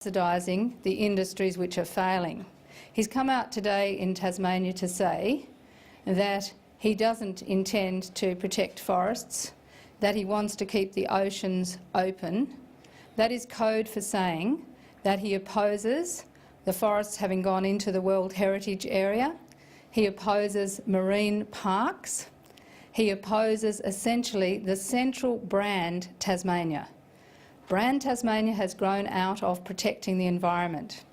subsidising the industries which are failing. He's come out today in Tasmania to say that he doesn't intend to protect forests, that he wants to keep the oceans open. That is code for saying that he opposes the forests having gone into the World Heritage Area. He opposes marine parks. He opposes essentially the central brand Tasmania. Brand Tasmania has grown out of protecting the environment.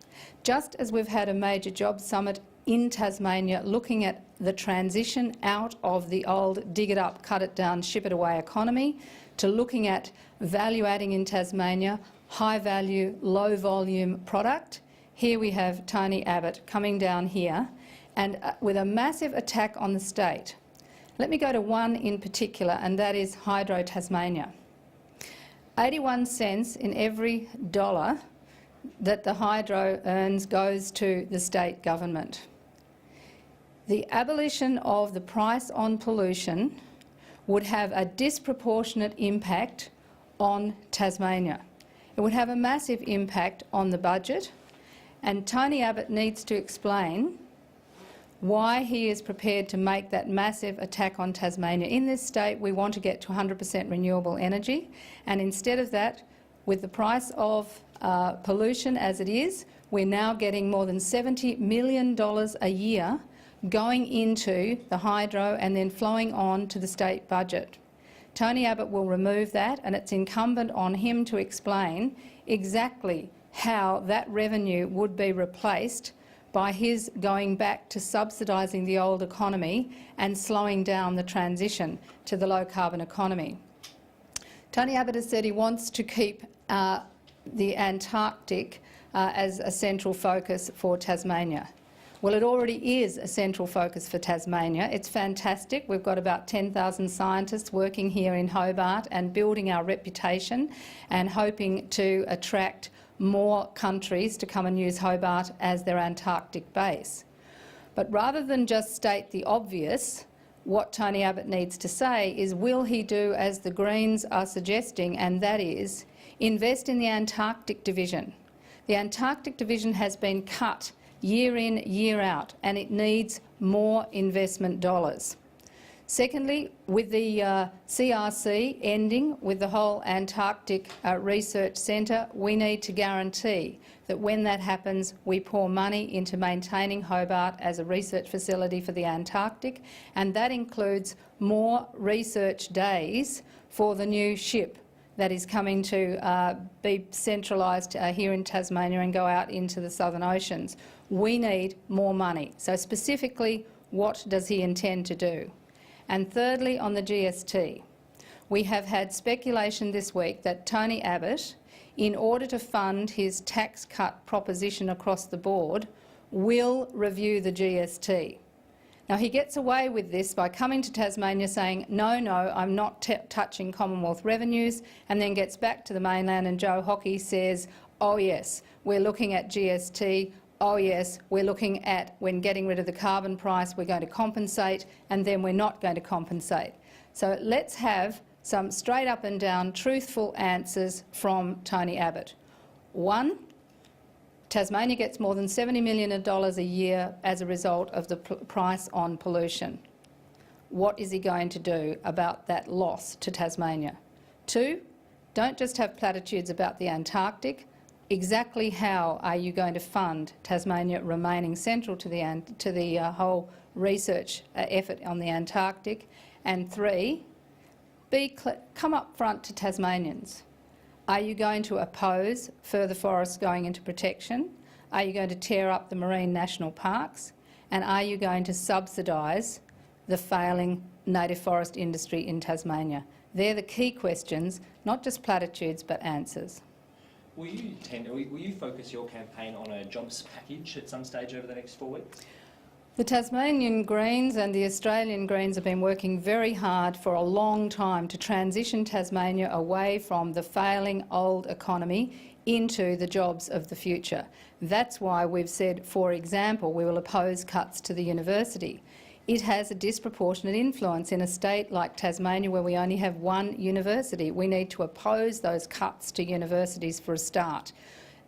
Just as we've had a major jobs summit in Tasmania looking at the transition out of the old dig it up, cut it down, ship it away economy to looking at value adding in Tasmania, high value, low volume product, here we have Tony Abbott coming down here and with a massive attack on the state. Let me go to one in particular, and that is Hydro Tasmania. 81 cents in every dollar that the hydro earns goes to the state government. The abolition of the price on pollution would have a disproportionate impact on Tasmania. It would have a massive impact on the budget, and Tony Abbott needs to explain why he is prepared to make that massive attack on Tasmania. In this state, we want to get to 100% renewable energy, and instead of that, with the price of pollution as it is, we're now getting more than $70 million a year going into the hydro and then flowing on to the state budget. Tony Abbott will remove that, and it's incumbent on him to explain exactly how that revenue would be replaced by his going back to subsidising the old economy and slowing down the transition to the low-carbon economy. Tony Abbott has said he wants to keep the Antarctic as a central focus for Tasmania. Well, it already is a central focus for Tasmania. It's fantastic. We've got about 10,000 scientists working here in Hobart and building our reputation and hoping to attract more countries to come and use Hobart as their Antarctic base. But rather than just state the obvious, what Tony Abbott needs to say is, will he do as the Greens are suggesting, and that is invest in the Antarctic division. The Antarctic division has been cut year in, year out, and it needs more investment dollars. Secondly, with the CRC ending with the whole Antarctic Research Centre, we need to guarantee that when that happens, we pour money into maintaining Hobart as a research facility for the Antarctic, and that includes more research days for the new ship that is coming to be centralised here in Tasmania and go out into the southern oceans. We need more money. So specifically, what does he intend to do? And thirdly, on the GST, we have had speculation this week that Tony Abbott, in order to fund his tax cut proposition across the board, will review the GST. Now, he gets away with this by coming to Tasmania saying, no, I'm not touching Commonwealth revenues, and then gets back to the mainland and Joe Hockey says, oh yes, we're looking at GST, oh yes, we're looking at when getting rid of the carbon price, we're going to compensate, and then we're not going to compensate. So let's have some straight up and down truthful answers from Tony Abbott. One, Tasmania gets more than $70 million a year as a result of the price on pollution. What is he going to do about that loss to Tasmania? Two, don't just have platitudes about the Antarctic. Exactly how are you going to fund Tasmania remaining central to the whole research effort on the Antarctic? And three, come up front to Tasmanians. Are you going to oppose further forests going into protection? Are you going to tear up the marine national parks? And are you going to subsidise the failing native forest industry in Tasmania? They're the key questions, not just platitudes but answers. Will you focus your campaign on a jobs package at some stage over the next 4 weeks? The Tasmanian Greens and the Australian Greens have been working very hard for a long time to transition Tasmania away from the failing old economy into the jobs of the future. That's why we've said, for example, we will oppose cuts to the university. It has a disproportionate influence in a state like Tasmania where we only have one university. We need to oppose those cuts to universities for a start.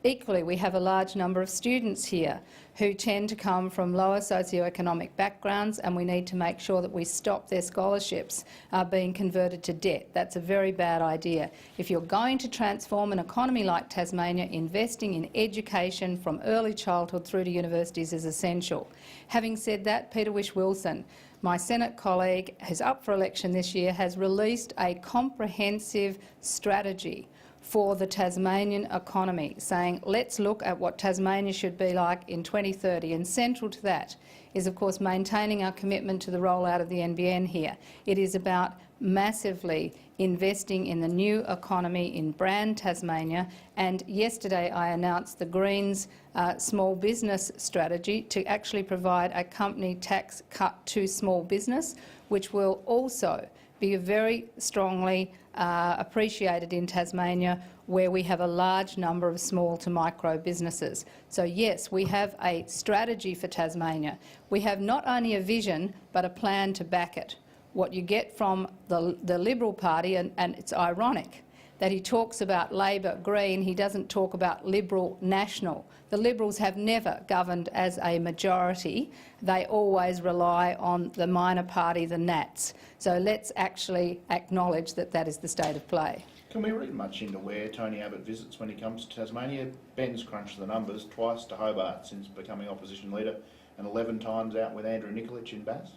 Equally, we have a large number of students here who tend to come from lower socioeconomic backgrounds, and we need to make sure that we stop their scholarships being converted to debt. That's a very bad idea. If you're going to transform an economy like Tasmania, investing in education from early childhood through to universities is essential. Having said that, Peter Whish-Wilson, my Senate colleague who's up for election this year, has released a comprehensive strategy for the Tasmanian economy, saying let's look at what Tasmania should be like in 2030, and central to that is of course maintaining our commitment to the rollout of the NBN here. It is about massively investing in the new economy in brand Tasmania, and yesterday I announced the Greens small business strategy to actually provide a company tax cut to small business, which will also be very strongly appreciated in Tasmania, where we have a large number of small to micro businesses. So yes, we have a strategy for Tasmania. We have not only a vision but a plan to back it. What you get from the Liberal Party, and it's ironic that he talks about Labor Green, he doesn't talk about Liberal National. The Liberals have never governed as a majority. They always rely on the minor party, the Nats. So let's actually acknowledge that that is the state of play. Can we read much into where Tony Abbott visits when he comes to Tasmania? Ben's crunched the numbers, twice to Hobart since becoming opposition leader and 11 times out with Andrew Nikolic in Bass.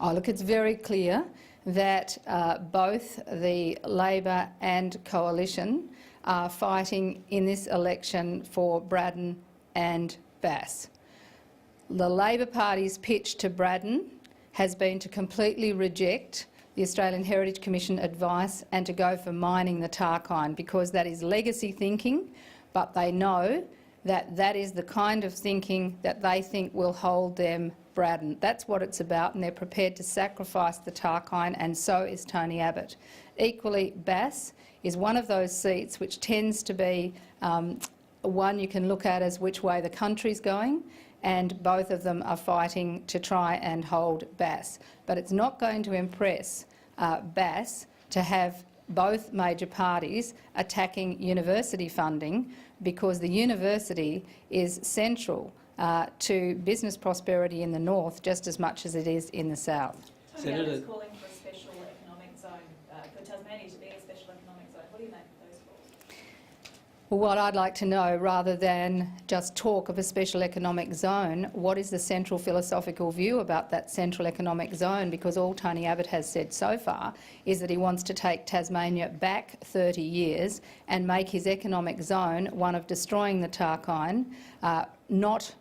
Oh, look, it's very clear that both the Labor and Coalition are fighting in this election for Braddon and Bass. The Labor Party's pitch to Braddon has been to completely reject the Australian Heritage Commission advice and to go for mining the Tarkine, because that is legacy thinking, but they know that that is the kind of thinking that they think will hold them Braddon. That's what it's about, and they're prepared to sacrifice the Tarkine, and so is Tony Abbott. Equally, Bass is one of those seats which tends to be one you can look at as which way the country's going, and both of them are fighting to try and hold Bass. But it's not going to impress Bass to have both major parties attacking university funding, because the university is central to business prosperity in the north just as much as it is in the south. Tony Abbott is calling for a special economic zone, for Tasmania to be a special economic zone. What do you make of those calls? Well, what I'd like to know, rather than just talk of a special economic zone, what is the central philosophical view about that central economic zone? Because all Tony Abbott has said so far is that he wants to take Tasmania back 30 years and make his economic zone one of destroying the Tarkine, not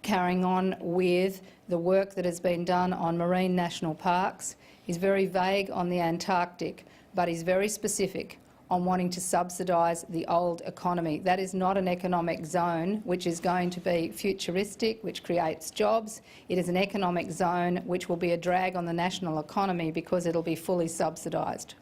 carrying on with the work that has been done on marine national parks. He's very vague on the Antarctic, but he's very specific on wanting to subsidise the old economy. That is not an economic zone which is going to be futuristic, which creates jobs. It is an economic zone which will be a drag on the national economy because it'll be fully subsidised.